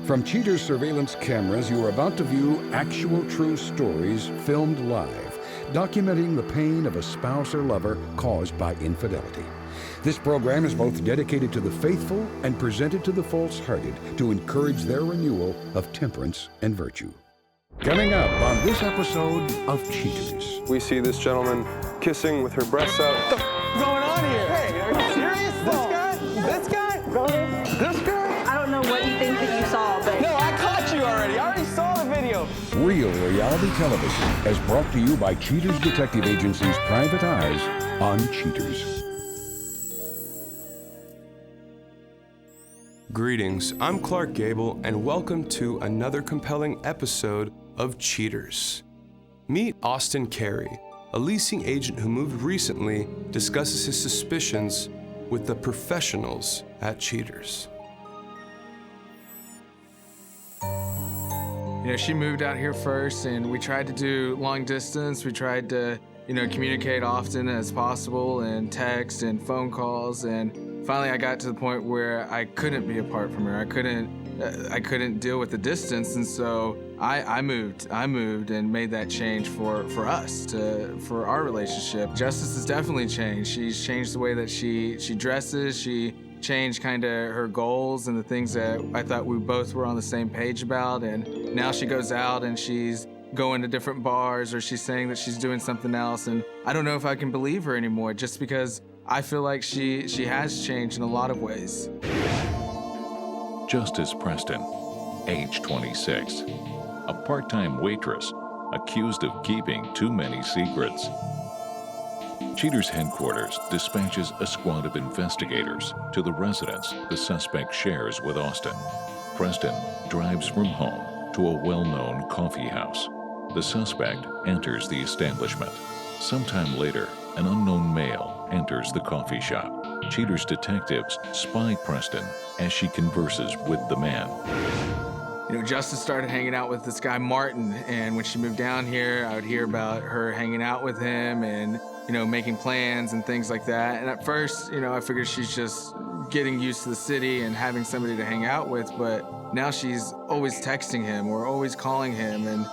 From Cheater's surveillance cameras, you are about to view actual true stories filmed live, documenting the pain of a spouse or lover caused by infidelity. This program is both dedicated to the faithful and presented to the false-hearted to encourage their renewal of temperance and virtue. Coming up on this episode of Cheaters. We see this gentleman kissing with her breasts out. What's going on here? Hey, are you serious? This guy? This guy? This guy? I don't know what you think that you saw, but... No, I caught you already. I already saw the video. Real reality television is brought to you by Cheaters Detective Agency's Private Eyes on Cheaters. Greetings, I'm Clark Gable, and welcome to another compelling episode of Cheaters. Meet Austin Carey, a leasing agent who moved recently, discusses his suspicions with the professionals at Cheaters. You know, she moved out here first, and we tried to do long distance. We tried to, communicate often as possible, and text and phone calls. And finally, I got to the point where I couldn't be apart from her. I couldn't deal with the distance, and so I moved and made that change for us, for our relationship. Justice has definitely changed. She's changed the way that she dresses. She changed kind of her goals and the things that I thought we both were on the same page about. And now she goes out and she's going to different bars, or she's saying that she's doing something else. And I don't know if I can believe her anymore, just because I feel like she has changed in a lot of ways. Justice Preston, age 26, a part-time waitress accused of keeping too many secrets. Cheaters headquarters dispatches a squad of investigators to the residence the suspect shares with Austin. Preston drives from home to a well-known coffee house. The suspect enters the establishment. Sometime later, an unknown male enters the coffee shop. Cheaters detectives spy Preston as she converses with the man. Justice started hanging out with this guy, Martin, and when she moved down here, I would hear about her hanging out with him and, making plans and things like that. And at first, I figured she's just getting used to the city and having somebody to hang out with, but now she's always texting him or always calling him, and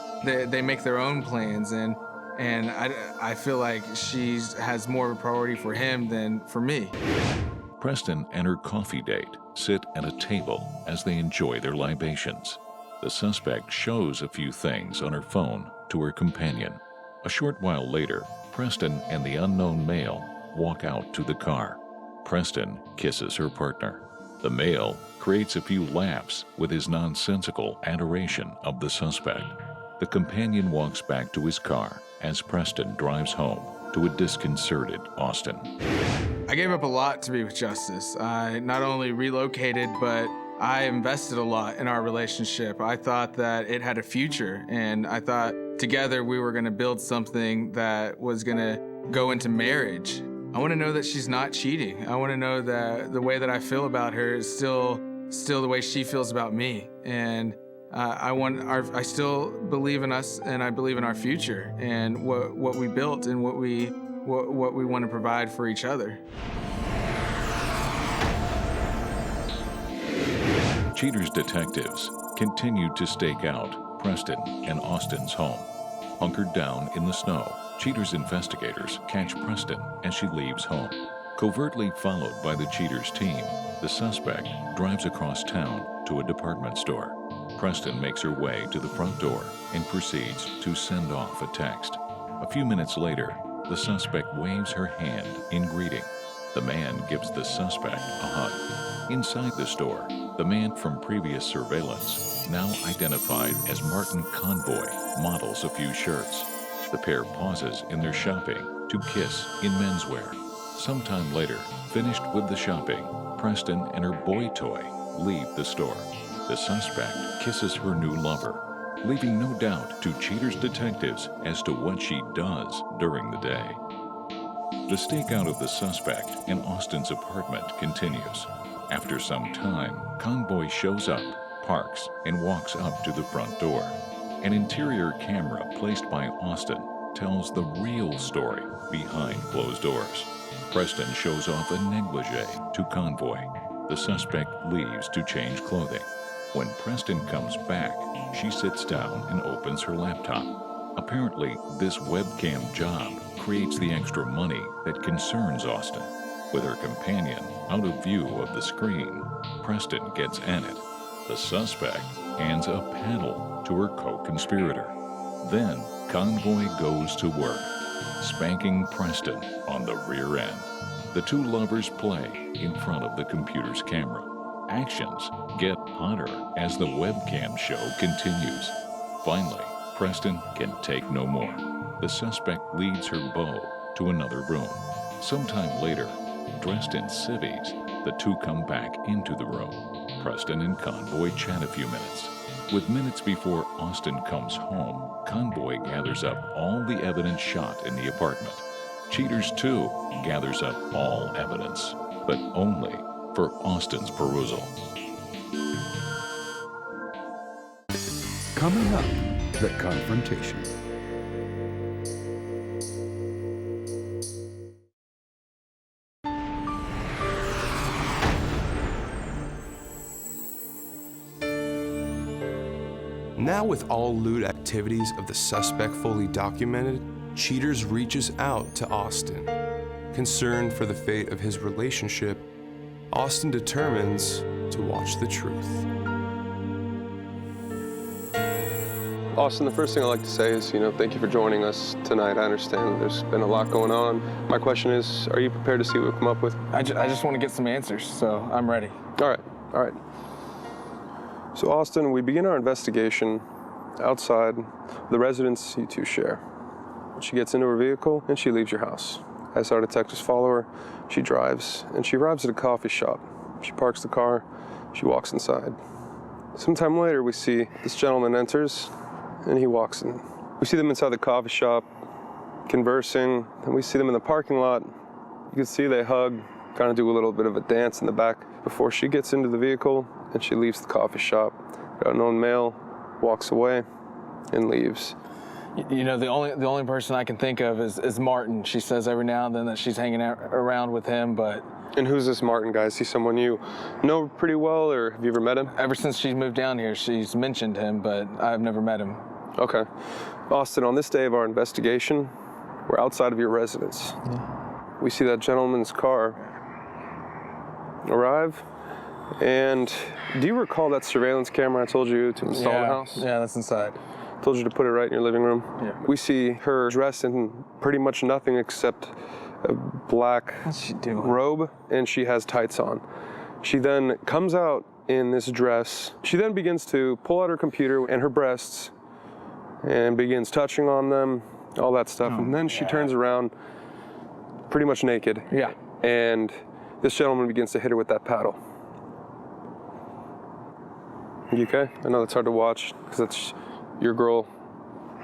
they make their own plans, and I feel like she has more of a priority for him than for me. Preston and her coffee date sit at a table as they enjoy their libations. The suspect shows a few things on her phone to her companion. A short while later, Preston and the unknown male walk out to the car. Preston kisses her partner. The male creates a few laughs with his nonsensical adoration of the suspect. The companion walks back to his car as Preston drives home to a disconcerted Austin. I gave up a lot to be with Justice. I not only relocated, but I invested a lot in our relationship. I thought that it had a future, and I thought together we were gonna build something that was gonna go into marriage. I wanna know that she's not cheating. I wanna know that the way that I feel about her is still the way she feels about me. And I still believe in us, and I believe in our future and what we built and what we want to provide for each other. Cheaters detectives continue to stake out Preston and Austin's home. Hunkered down in the snow, Cheaters investigators catch Preston as she leaves home. Covertly followed by the Cheaters team, the suspect drives across town to a department store. Preston makes her way to the front door and proceeds to send off a text. A few minutes later, the suspect waves her hand in greeting. The man gives the suspect a hug. Inside the store, the man from previous surveillance, now identified as Martin Convoy, models a few shirts. The pair pauses in their shopping to kiss in menswear. Sometime later, finished with the shopping, Preston and her boy toy leave the store. The suspect kisses her new lover, leaving no doubt to Cheaters detectives as to what she does during the day. The stakeout of the suspect in Austin's apartment continues. After some time, Convoy shows up, parks, and walks up to the front door. An interior camera placed by Austin tells the real story behind closed doors. Preston shows off a negligee to Convoy. The suspect leaves to change clothing. When Preston comes back, she sits down and opens her laptop. Apparently, this webcam job creates the extra money that concerns Austin. With her companion out of view of the screen, Preston gets at it. The suspect hands a paddle to her co-conspirator. Then, Convoy goes to work, spanking Preston on the rear end. The two lovers play in front of the computer's camera. Actions get hotter as the webcam show continues. Finally, Preston can take no more. The suspect leads her beau to another room. Sometime later, dressed in civvies, the two come back into the room. Preston and Convoy chat a few minutes. With minutes before Austin comes home, Convoy gathers up all the evidence shot in the apartment. Cheaters 2 gathers up all evidence, but only for Austin's perusal. Coming up, the confrontation. Now with all lewd activities of the suspect fully documented, Cheaters reaches out to Austin. Concerned for the fate of his relationship, Austin determines to watch the truth. Austin, the first thing I'd like to say is, thank you for joining us tonight. I understand there's been a lot going on. My question is, are you prepared to see what we've come up with? I just want to get some answers, so I'm ready. All right. So, Austin, we begin our investigation outside the residence you two share. She gets into her vehicle and she leaves your house. As our detectives follow her, she drives and she arrives at a coffee shop. She parks the car, she walks inside. Sometime later, we see this gentleman enters and he walks in. We see them inside the coffee shop, conversing, and we see them in the parking lot. You can see they hug, kind of do a little bit of a dance in the back before she gets into the vehicle and she leaves the coffee shop. An unknown male walks away and leaves. The only person I can think of is Martin. She says every now and then that she's hanging out around with him, but... And who's this Martin guy? Is he someone you know pretty well, or have you ever met him? Ever since she's moved down here, she's mentioned him, but I've never met him. Okay. Austin, on this day of our investigation, we're outside of your residence. We see that gentleman's car arrive, and do you recall that surveillance camera I told you to install in the house? Yeah, that's inside. Told you to put it right in your living room. Yeah. We see her dressed in pretty much nothing except a black robe, and she has tights on. She then comes out in this dress. She then begins to pull out her computer and her breasts and begins touching on them, all that stuff. And then she turns around pretty much naked. Yeah. And this gentleman begins to hit her with that paddle. You okay? I know that's hard to watch because that's your girl.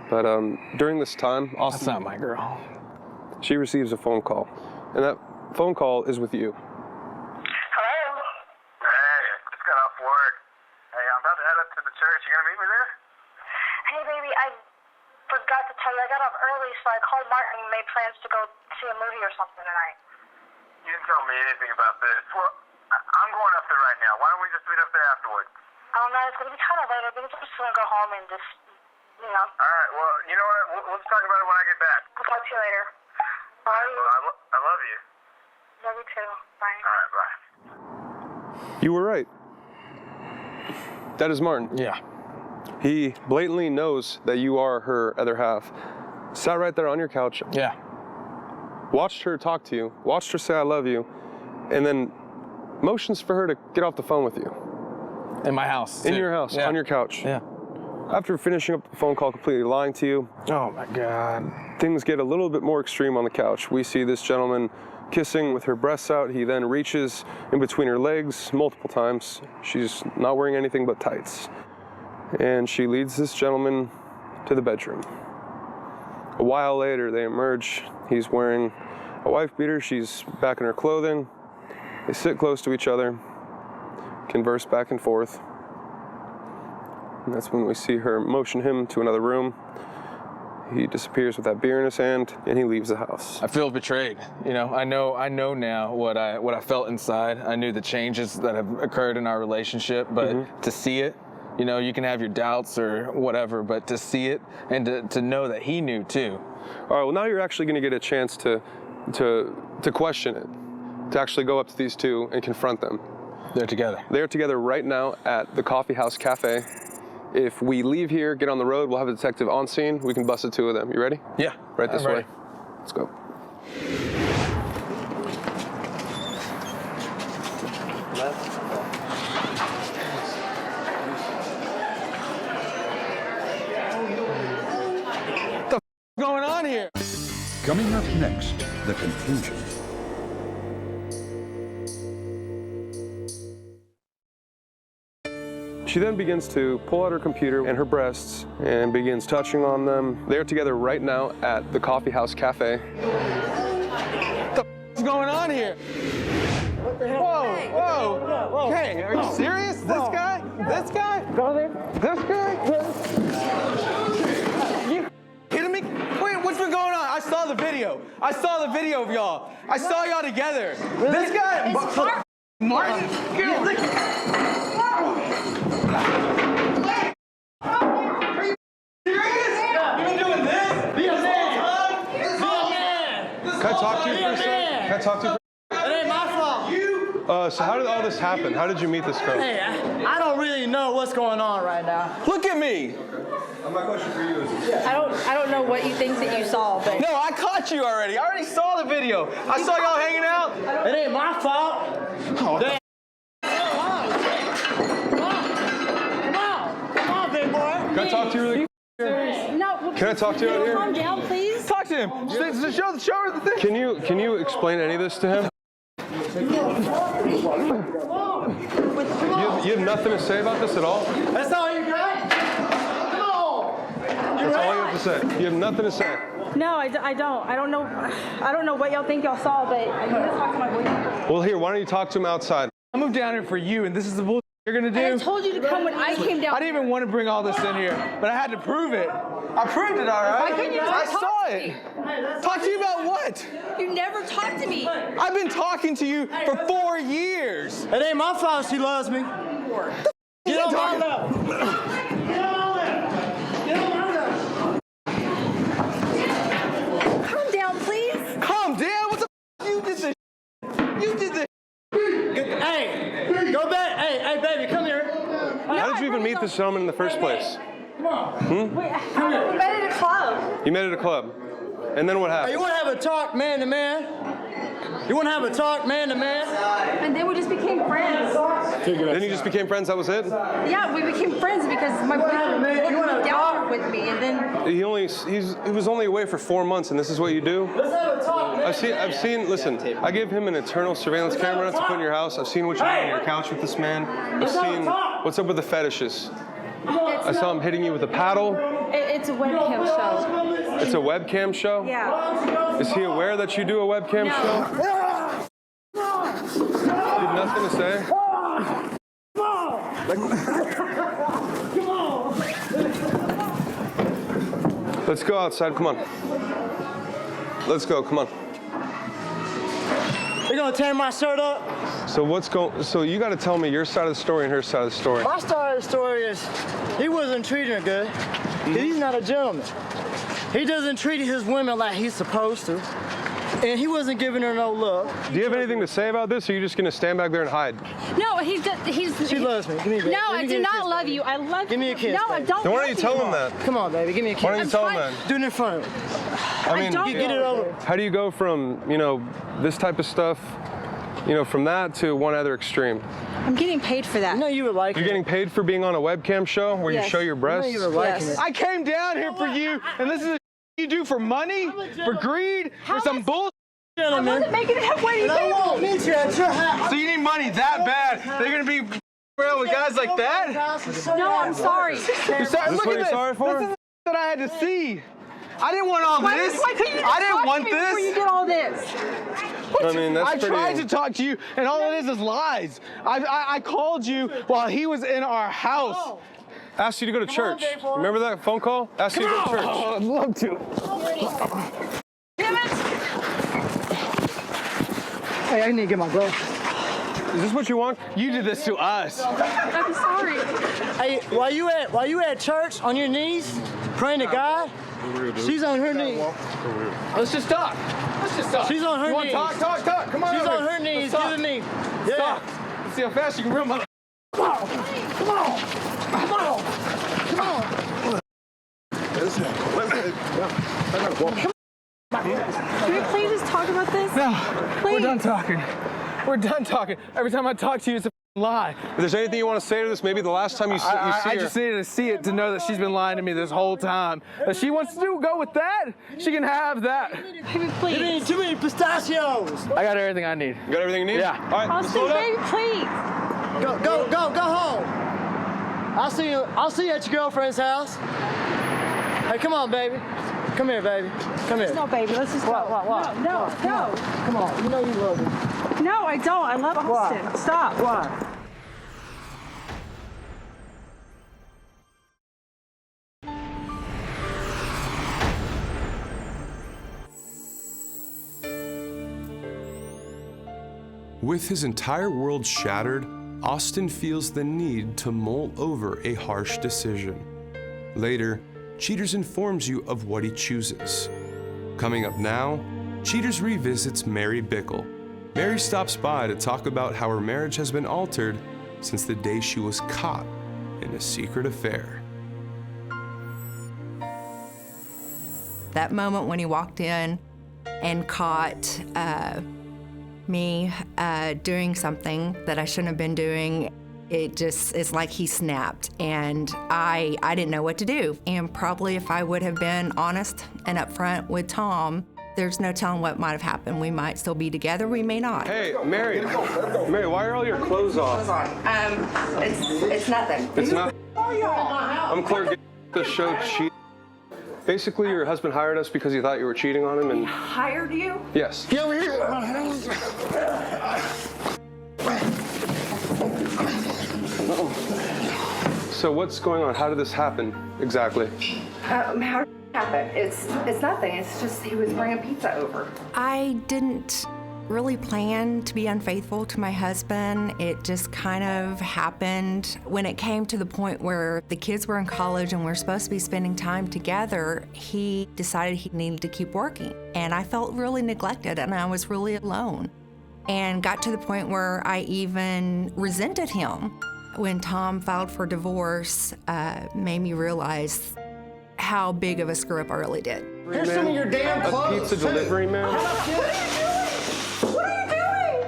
But during this time, Austin... That's not my girl. She receives a phone call. And that phone call is with you. Hello? Hey, just got off work. Hey, I'm about to head up to the church. You gonna meet me there? Hey, baby, I forgot to tell you. I got up early, so I called Martin and made plans to go see a movie or something tonight. You didn't tell me anything about this. Well, I'm going up there right now. Why don't we just meet up there afterwards? Oh, no, it's going to be kind of late. I think I'm just going to go home and just, All right, well, you know what? We'll talk about it when I get back. I'll talk to you later. Bye. Well, I love you. Love you too. Bye. All right, bye. You were right. That is Martin. Yeah. He blatantly knows that you are her other half. Sat right there on your couch. Yeah. Watched her talk to you. Watched her say, I love you. And then motions for her to get off the phone with you. In my house. In too. your house, Yeah. on your couch. Yeah. After finishing up the phone call, completely lying to you, Oh my God. things get a little bit more extreme on the couch. We see this gentleman kissing with her breasts out. He then reaches in between her legs multiple times. She's not wearing anything but tights. And she leads this gentleman to the bedroom. A while later, they emerge. He's wearing a wife beater. She's back in her clothing. They sit close to each other, converse back and forth. And that's when we see her motion him to another room. He disappears with that beer in his hand, and he leaves the house. I feel betrayed. You know, I know now what I felt inside. I knew the changes that have occurred in our relationship, but to see it, you know, you can have your doubts or whatever, but to see it and to know that he knew too. All right, well, now you're actually going to get a chance to question it, to actually go up to these two and confront them. They're together. They're together right now at the Coffee House Cafe. If we leave here, get on the road, we'll have a detective on scene. We can bust the two of them. You ready? Yeah. Right this I'm ready. way. Let's go. What the f is going on here? Coming up next, the conclusion. She then begins to pull out her computer and her breasts and begins touching on them. They're together right now at the Coffee House Cafe. What the f is going on here? What the hell? Whoa. Hey, are you serious? This guy? This guy? Go there. This guy? You kidding me? Wait, what's been going on? I saw the video. I saw the video of y'all. I saw y'all together. This guy? Martin? Can I talk to you for a second? Can I talk to you? It ain't my fault. So how did all this happen? How did you meet this girl? Hey, I don't really know what's going on right now. Look at me. My question for you is... I don't know what you think that you saw, but No, I caught you already. I already saw the video. I saw y'all hanging out. It ain't my fault. Oh, Come on, big boy. Can I talk to you really quick? no. Can I talk to you out here? Calm down, please. talk to him. Show her the thing. Can you explain any of this to him? You have nothing to say about this at all? That's all you got? Come on. That's all you have to say. You have nothing to say. No, I don't. I don't know what y'all think y'all saw, but I need to talk to my boyfriend. Well, here, why don't you talk to him outside? I moved down here for you, and this is the bullshit you're gonna do. I told you to come when I came down. I didn't even want to bring all this in here, but I had to prove it. I proved it, all right? Why couldn't you I just saw talk to it. me? Talk to you about what? You never talked to me. I've been talking to you for 4 years. It ain't my fault she loves me. Get on my level. Get on my level. Get on my level. Calm down, please. Calm down. What the f? You did this. You did this. Hey, go back. Hey, baby, come here. How did you even meet this gentleman in the first place? Come on. Wait, we met at a club. You met at a club. And then what Hey, happened? you want to have a talk man to man? You want to have a talk man to man? And then we just became friends. Then you just became friends, that was it? Yeah, we became friends because my boyfriend went down with me, and then He was only away for 4 months, and this is what you do? Let's have a talk, man. I've seen, listen, I gave him an internal surveillance camera to put in your house. I've seen what you do on your couch with this man. I've seen what's up with the fetishes. I saw him hitting you with a paddle. it's a webcam show. It's a webcam show? Yeah. Is he aware that you do a webcam show? You have nothing to say? Let's go outside, come on. Let's go, come on. You're gonna tear my shirt up? So you gotta tell me your side of the story and her side of the story. My side of the story is he wasn't treating her good. He's not a gentleman. He doesn't treat his women like he's supposed to. And he wasn't giving her no love. Do you have anything to say about this, or are you just gonna stand back there and hide? No, he's. She loves me. Give me a kiss. No, Let I me do get a not kiss, love baby. you. I love. Give me a kiss, No, I baby. don't. Then why love don't you tell him that? Come on, baby. Give me a kiss. Why don't you tell him that? Do it in front of him. I mean, don't. Get it over. how do you go from, this type of stuff, from that to one other extreme? I'm getting paid for that. I know you would like You're it. getting paid for being on a webcam show where you Yes. show your I know breasts? you would like Yes. it. I came down here for you, and this is what you do for money, for greed, for some bullshit. I Gentlemen. wasn't making it halfway. And I won't meet you at your house. So you need money that bad? They're gonna be around with guys like that? No, I'm sorry. You're sorry. Is this Look what at you're this. sorry for? This is that I had to see. I didn't want all this. Why couldn't you just I didn't talk want to me before you this. did all this? I mean, that's I pretty... tried to talk to you, and all it is lies. I called you while he was in our house. Asked you to go to church. Remember that phone call? Asked you to go to church. Oh, I'd love to. Damn it! Hey, I need to get my glove. Is this what you want? You did this to us. I'm sorry. Hey, while you at church on your knees, praying to God, she's on her knees. Let's just talk. She's on her You want knees. to talk? Come on She's over on here. her knees, Let's talk. giving me. Let's Yeah. talk. Let's see how fast you can reel my... Can we please just talk about this? No, Please. we're done talking. We're done talking. Every time I talk to you, it's a lie. If there's anything you want to say to this, maybe the last time you see I her. just needed to see it to know that she's been lying to me this whole time. If she wants to go with that, she can have that. Baby, please. Too many pistachios. I got everything I need. You got everything you need? Yeah. All right, let's Austin, load up. baby, please. Go home. I'll see you at your girlfriend's house. Hey, come on, baby. Come here, baby. Come here. No, baby, let's just go. What? No. Come on. You know you love me. No, I don't. I love Austin. Why? Stop. Why? With his entire world shattered, Austin feels the need to mull over a harsh decision. Later, Cheaters informs you of what he chooses. Coming up now, Cheaters revisits Mary Bickel. Mary stops by to talk about how her marriage has been altered since the day she was caught in a secret affair. That moment when he walked in and caught me doing something that I shouldn't have been doing, it's like he snapped, and I didn't know what to do. And probably if I would have been honest and upfront with Tom, there's no telling what might have happened. We might still be together, we may not. Hey, Mary. Mary, why are all your clothes off? It's nothing. It's not. I'm Clark. The show Cheat. Basically, your husband hired us because he thought you were cheating on him, and Hired you? yes. Get over here. So what's going on? How did this happen exactly? How did it happen? It's nothing. It's just he was bringing pizza over. I didn't really plan to be unfaithful to my husband. It just kind of happened when it came to the point where the kids were in college and we were supposed to be spending time together. He decided he needed to keep working, and I felt really neglected, and I was really alone, and got to the point where I even resented him. When Tom filed for divorce, made me realize how big of a screw up I really did. Here's some of your damn A clothes. pizza delivery man? What are you doing?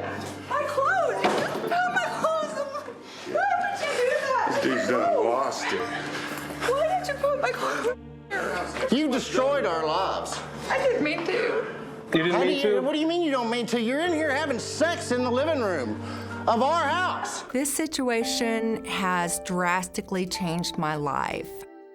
My clothes. Oh, my clothes. Why did you do that? Dude's done lost it. Why did you put my clothes here? You destroyed our lives. I didn't mean to. You didn't mean to? What do you mean you don't mean to? You're in here having sex in the living room of our house. This situation has drastically changed my life.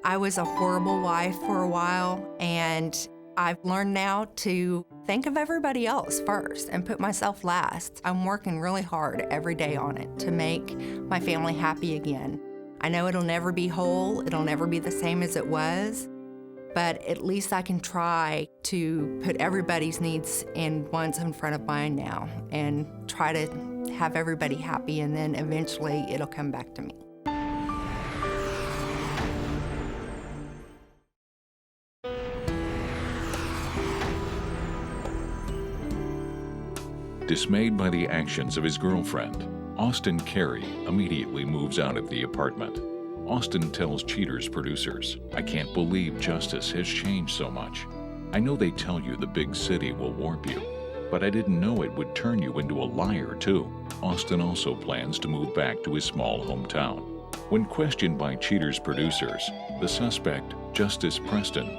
I was a horrible wife for a while, and I've learned now to think of everybody else first and put myself last. I'm working really hard every day on it to make my family happy again. I know it'll never be whole, it'll never be the same as it was, but at least I can try to put everybody's needs and wants in front of mine now and try to have everybody happy, and then eventually it'll come back to me. Dismayed by the actions of his girlfriend, Austin Carey immediately moves out of the apartment. Austin tells Cheaters producers, "I can't believe justice has changed so much. I know they tell you the big city will warp you, but I didn't know it would turn you into a liar too." Austin also plans to move back to his small hometown. When questioned by Cheaters producers, the suspect, Justice Preston,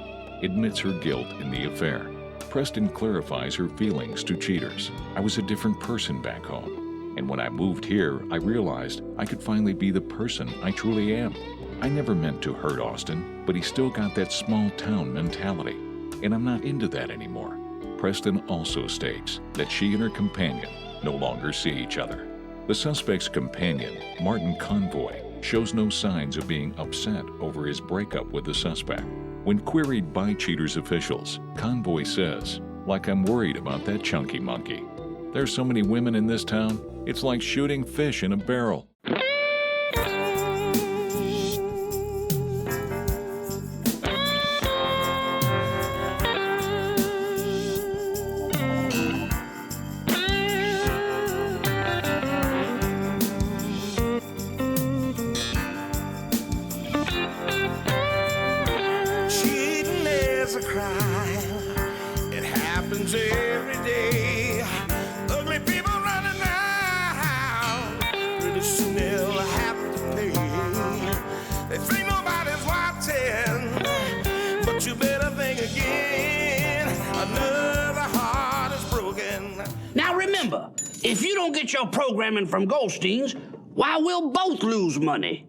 admits her guilt in the affair. Preston clarifies her feelings to Cheaters. "I was a different person back home, and when I moved here, I realized I could finally be the person I truly am. I never meant to hurt Austin, but he still got that small town mentality, and I'm not into that anymore." Preston also states that she and her companion no longer see each other. The suspect's companion, Martin Convoy, shows no signs of being upset over his breakup with the suspect. When queried by Cheaters officials, Convoy says, "Like I'm worried about that chunky monkey. There's so many women in this town, it's like shooting fish in a barrel." If you don't get your programming from Goldstein's, why, we'll both lose money.